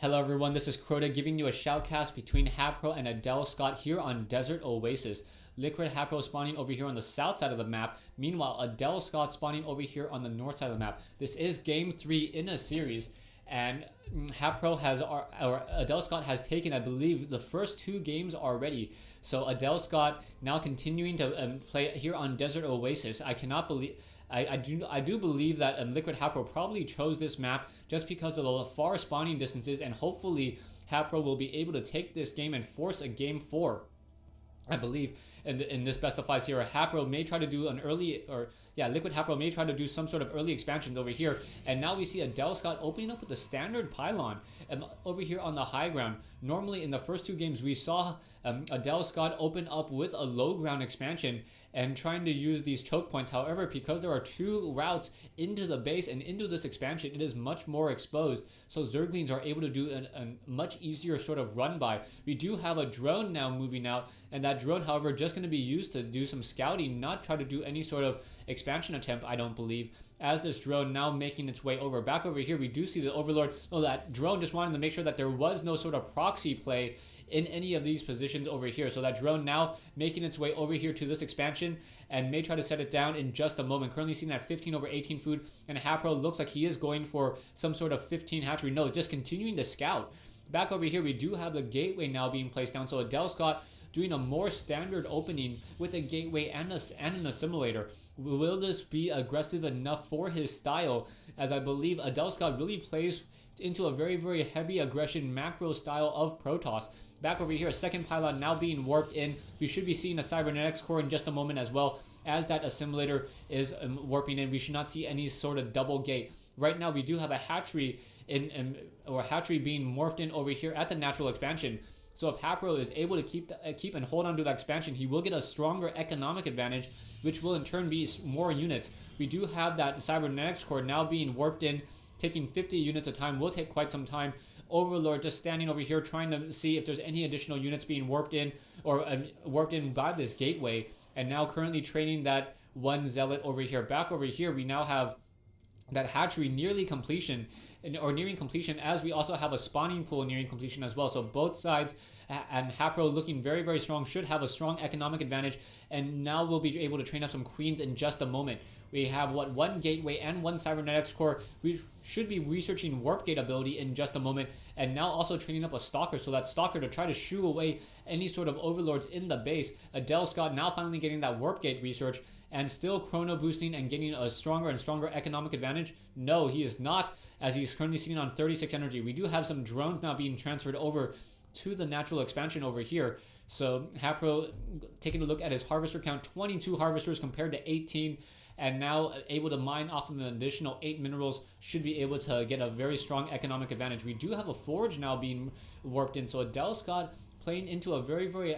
Hello everyone, this is Crota giving you a shoutcast between HayprO and Adelscott here on Desert Oasis. Liquid HayprO spawning over here on the south side of the map, meanwhile Adelscott spawning over here on the north side of the map. This is game 3 in a series, and HayprO has, or Adelscott has taken, I believe, the first 2 games already. So Adelscott now continuing to play here on Desert Oasis. I cannot believe... I do believe that Liquid HayprO probably chose this map just because of the far spawning distances, and hopefully HayprO will be able to take this game and force a game 4. I believe in this best of 5 Sierra, HayprO may try to do an early, Liquid HayprO may try to do some sort of early expansions over here. And now we see Adelscott opening up with the standard pylon over here on the high ground. Normally in the first 2 games we saw Adelscott open up with a low ground expansion and trying to use these choke points. However, because there are 2 routes into the base and into this expansion, it is much more exposed. So Zerglings are able to do a much easier sort of run by. We do have a drone now moving out, and that drone, however, just going to be used to do some scouting, not try to do any sort of expansion attempt, I don't believe. As this drone now making its way over. Back over here, we do see the Overlord. Oh, that drone just wanted to make sure that there was no sort of proxy play in any of these positions over here. So that drone now making its way over here to this expansion and may try to set it down in just a moment. Currently seeing that 15/18 food, and HayprO looks like he is going for some sort of 15 hatchery. No, just continuing to scout. Back over here, we do have the gateway now being placed down. So Adelscott doing a more standard opening with a gateway and an assimilator. Will this be aggressive enough for his style? As I believe Adelscott really plays into a very, very heavy aggression macro style of Protoss. Back over here, a second pylon now being warped in. We should be seeing a cybernetics core in just a moment as well. As that assimilator is warping in, we should not see any sort of double gate. Right now, we do have a hatchery hatchery being morphed in over here at the natural expansion. So if HayprO is able to keep and hold on to that expansion, he will get a stronger economic advantage, which will in turn be more units. We do have that cybernetics core now being warped in, taking 50 units a time. Will take quite some time. Overlord just standing over here trying to see if there's any additional units being warped in or warped in by this gateway. And now currently training that one zealot over here. Back over here, we now have that hatchery nearly completion, or nearing completion, as we also have a spawning pool nearing completion as well. So both sides, and HayprO looking very, very strong, should have a strong economic advantage, and now we'll be able to train up some queens in just a moment. We have one gateway and 1 cybernetics core. We should be researching warp gate ability in just a moment, and now also training up a stalker, so that stalker to try to shoo away any sort of overlords in the base. Adelscott now finally getting that warp gate research, and still chrono boosting and getting a stronger and stronger economic advantage. No, he is not, as he's currently sitting on 36 energy. We do have some drones now being transferred over to the natural expansion over here. So HayprO taking a look at his harvester count, 22 harvesters compared to 18, and now able to mine off of an additional 8 minerals, should be able to get a very strong economic advantage. We do have a forge now being warped in, so Adelscott playing into a very, very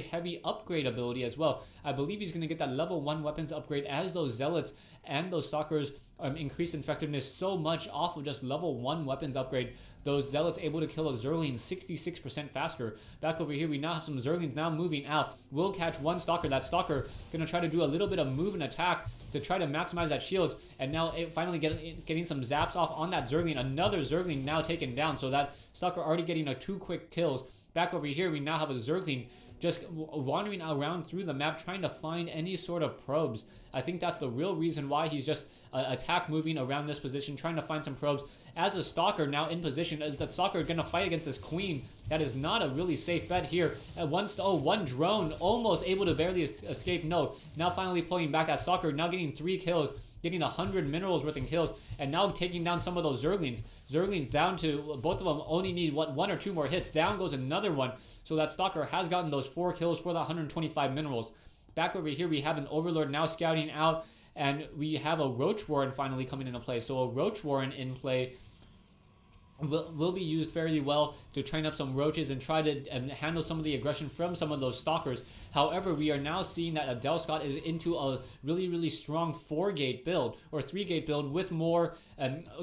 heavy upgrade ability as well. I believe he's going to get that level 1 weapons upgrade as those zealots and those stalkers increase effectiveness so much off of just level 1 weapons upgrade. Those zealots able to kill a Zergling 66% faster. Back over here, we now have some Zerglings now moving out. We'll catch one stalker. That stalker going to try to do a little bit of move and attack to try to maximize that shield. And now finally getting some zaps off on that Zergling. Another Zergling now taken down. So that stalker already getting 2 quick kills. Back over here, we now have a Zergling just wandering around through the map trying to find any sort of probes. I think that's the real reason why he's just attack moving around this position, trying to find some probes. As a stalker now in position, is that stalker going to fight against this queen? That is not a really safe bet here. One drone almost able to barely escape. No, now finally pulling back that stalker, now getting 3 kills, getting 100 minerals worth in kills, and now taking down some of those Zerglings. Zerglings down to, both of them only need 1 or 2 more hits. Down goes another one. So that stalker has gotten those 4 kills for the 125 minerals. Back over here, we have an Overlord now scouting out, and we have a Roach Warren finally coming into play. So a Roach Warren in play will be used fairly well to train up some roaches and try to handle some of the aggression from some of those stalkers. However, we are now seeing that Adelscott is into a really, really strong 4-gate build, or 3-gate build, with more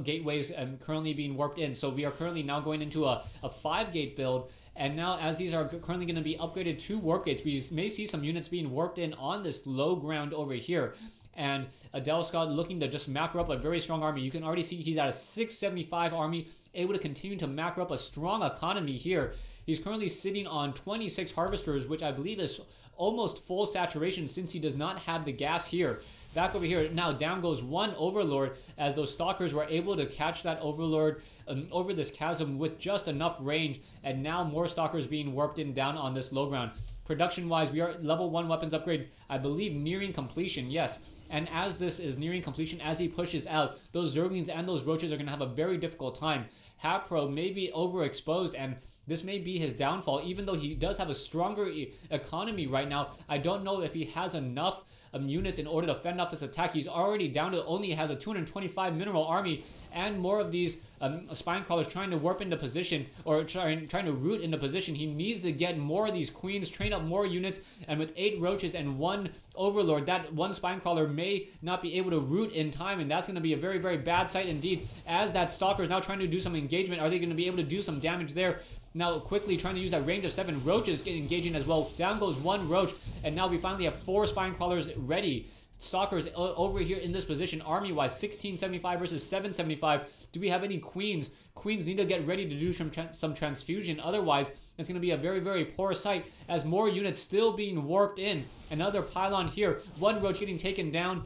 gateways currently being warped in. So we are currently now going into a 5-gate build. And now, as these are currently going to be upgraded to warp gates, we may see some units being warped in on this low ground over here. and Adelscott looking to just macro up a very strong army. You can already see he's at a 675 army, able to continue to macro up a strong economy here. He's currently sitting on 26 harvesters, which I believe is almost full saturation since he does not have the gas here. Back over here, now down goes one Overlord as those Stalkers were able to catch that Overlord over this chasm with just enough range, and now more Stalkers being warped in down on this low ground. Production-wise, we are level 1 weapons upgrade, I believe, nearing completion, yes. And as this is nearing completion, as he pushes out, those Zerglings and those Roaches are going to have a very difficult time. HayprO may be overexposed, and this may be his downfall. Even though he does have a stronger economy right now, I don't know if he has enough units in order to fend off this attack. He's already down to only has a 225 mineral army, and more of these spine crawlers trying to warp into position, or trying to root into position. He needs to get more of these queens, train up more units, and with 8 roaches and 1 overlord, that 1 spine crawler may not be able to root in time, and that's going to be a very, very bad sight indeed. As that stalker is now trying to do some engagement, are they going to be able to do some damage there? Now quickly trying to use that range of 7 roaches, engaging as well. Down goes 1 roach, and now we finally have 4 spine crawlers ready. Stalkers over here in this position, army-wise, 1675 versus 775. Do we have any queens? Queens need to get ready to do some transfusion. Otherwise, it's going to be a very, very poor sight as more units still being warped in. Another pylon here. 1 roach getting taken down.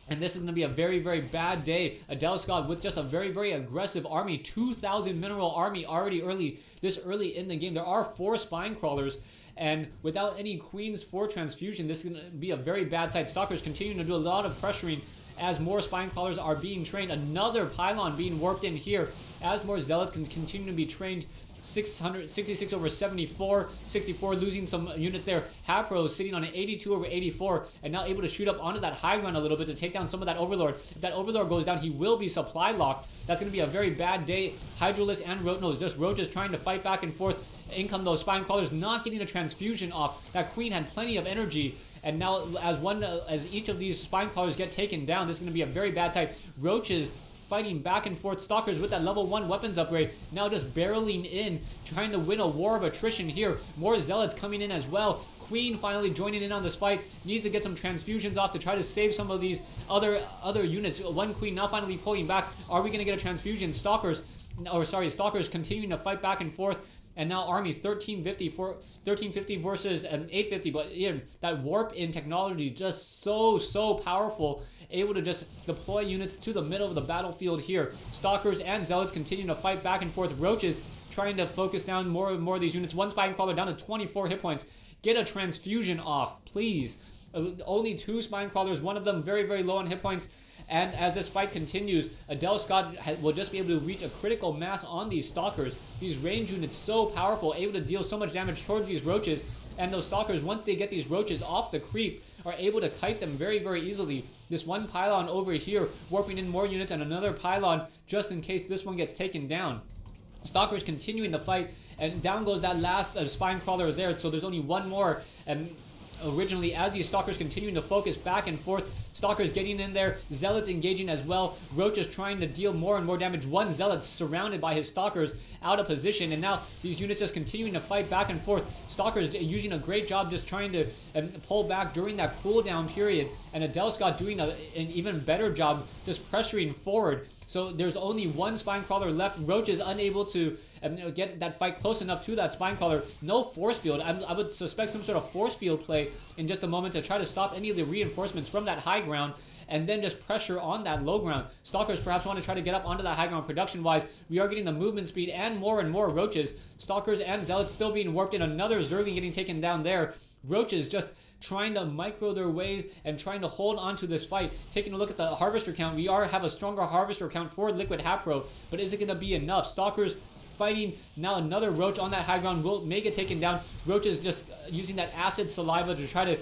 And this is going to be a very, very bad day. Adelscott with just a very, very aggressive army. 2,000 mineral army already this early in the game. There are 4 spine crawlers. And without any queens for transfusion, this is going to be a very bad sight. Stalkers continuing to do a lot of pressuring as more spine crawlers are being trained. Another pylon being warped in here as more zealots can continue to be trained. 666 over 74, 64 losing some units there. HayprO sitting on an 82 over 84 and now able to shoot up onto that high ground a little bit to take down some of that Overlord. If that Overlord goes down, he will be supply locked. That's going to be a very bad day. Hydralisk and Roaches trying to fight back and forth. In come those spine crawlers, not getting a transfusion off. That queen had plenty of energy. And now as each of these spine crawlers get taken down, this is going to be a very bad sight. Roaches fighting back and forth. Stalkers with that level 1 weapons upgrade now just barreling in, trying to win a war of attrition here. More zealots coming in as well. Queen finally joining in on this fight, needs to get some transfusions off to try to save some of these other units. 1 queen now finally pulling back. Are we going to get a transfusion? Stalkers continuing to fight back and forth. And now army 1350 versus 850. But again, that warp in technology just so powerful. Able to just deploy units to the middle of the battlefield here. Stalkers and zealots continuing to fight back and forth. Roaches trying to focus down more and more of these units. 1 spine crawler down to 24 hit points. Get a transfusion off, please. Only 2 spine crawlers, one of them very, very low on hit points. And as this fight continues, Adelscott will just be able to reach a critical mass on these Stalkers. These range units so powerful, able to deal so much damage towards these Roaches. And those Stalkers, once they get these Roaches off the creep, are able to kite them very, very easily. This 1 pylon over here, warping in more units, and another pylon just in case this one gets taken down. Stalkers continuing the fight, and down goes that last spine crawler there, so there's only 1 more. And originally, as these Stalkers continuing to focus back and forth, Stalkers getting in there, Zealots engaging as well, Roaches trying to deal more and more damage. 1 Zealot surrounded by his Stalkers, out of position, and now these units just continuing to fight back and forth. Stalkers using a great job just trying to pull back during that cooldown period, and Adelscott doing an even better job just pressuring forward. So there's only 1 spine crawler left. Roach is unable to get that fight close enough to that spine crawler. No force field. I would suspect some sort of force field play in just a moment to try to stop any of the reinforcements from that high ground, and then just pressure on that low ground. Stalkers perhaps want to try to get up onto that high ground. Production-wise, we are getting the movement speed and more Roaches. Stalkers and Zealots still being warped in. Another Zergling getting taken down there. Roaches just trying to micro their way and trying to hold on to this fight. Taking a look at the harvester count, we have a stronger harvester count for Liquid HayprO, but is it going to be enough? Stalkers fighting now. Another Roach on that high ground may get taken down. Roach is just using that acid saliva to try to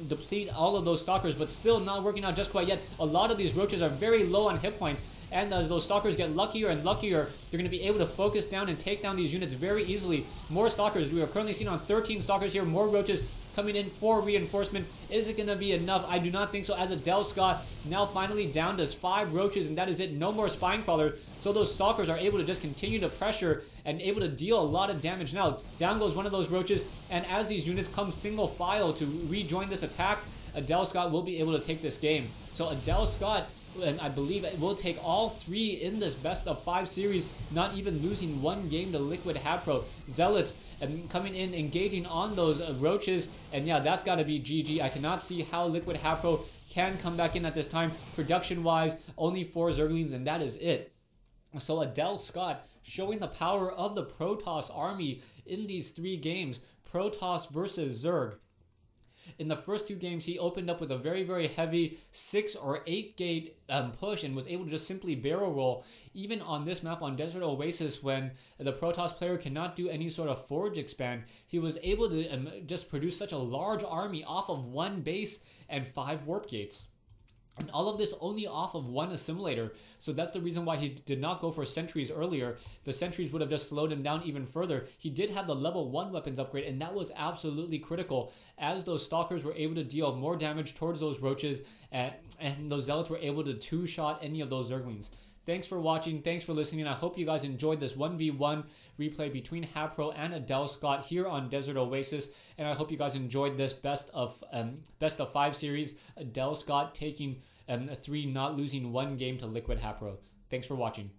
deplete all of those Stalkers, but still not working out just quite yet. A lot of these Roaches are very low on hit points, and as those Stalkers get luckier and luckier, they're going to be able to focus down and take down these units very easily. More Stalkers. We are currently seeing on 13 Stalkers here. More Roaches coming in for reinforcement. Is it going to be enough? I do not think so, as Adelscott now finally down to 5 Roaches, and that is it. No more spine crawlers. So those Stalkers are able to just continue to pressure and able to deal a lot of damage. Now, down goes one of those Roaches, and as these units come single file to rejoin this attack, Adelscott will be able to take this game. So Adelscott, and I believe it will take all 3 in this best of 5 series, not even losing 1 game to Liquid HayprO. Zealots coming in, engaging on those roaches, and yeah, that's got to be GG. I cannot see how Liquid HayprO can come back in at this time. Production wise, only 4 Zerglings, and that is it. So Adelscott showing the power of the Protoss army in these 3 games. Protoss versus Zerg. In the first 2 games, he opened up with a very, very heavy 6 or 8 gate push and was able to just simply barrel roll. Even on this map on Desert Oasis, when the Protoss player cannot do any sort of forge expand, he was able to just produce such a large army off of 1 base and 5 warp gates. And all of this only off of 1 assimilator. So that's the reason why he did not go for sentries earlier. The sentries would have just slowed him down even further. He did have the level 1 weapons upgrade, and that was absolutely critical, as those stalkers were able to deal more damage towards those roaches, and those zealots were able to 2-shot any of those Zerglings. Thanks for watching. Thanks for listening. I hope you guys enjoyed this 1v1 replay between HayprO and Adelscott here on Desert Oasis. And I hope you guys enjoyed this best of 5 series. Adelscott taking 3, not losing 1 game to Liquid HayprO. Thanks for watching.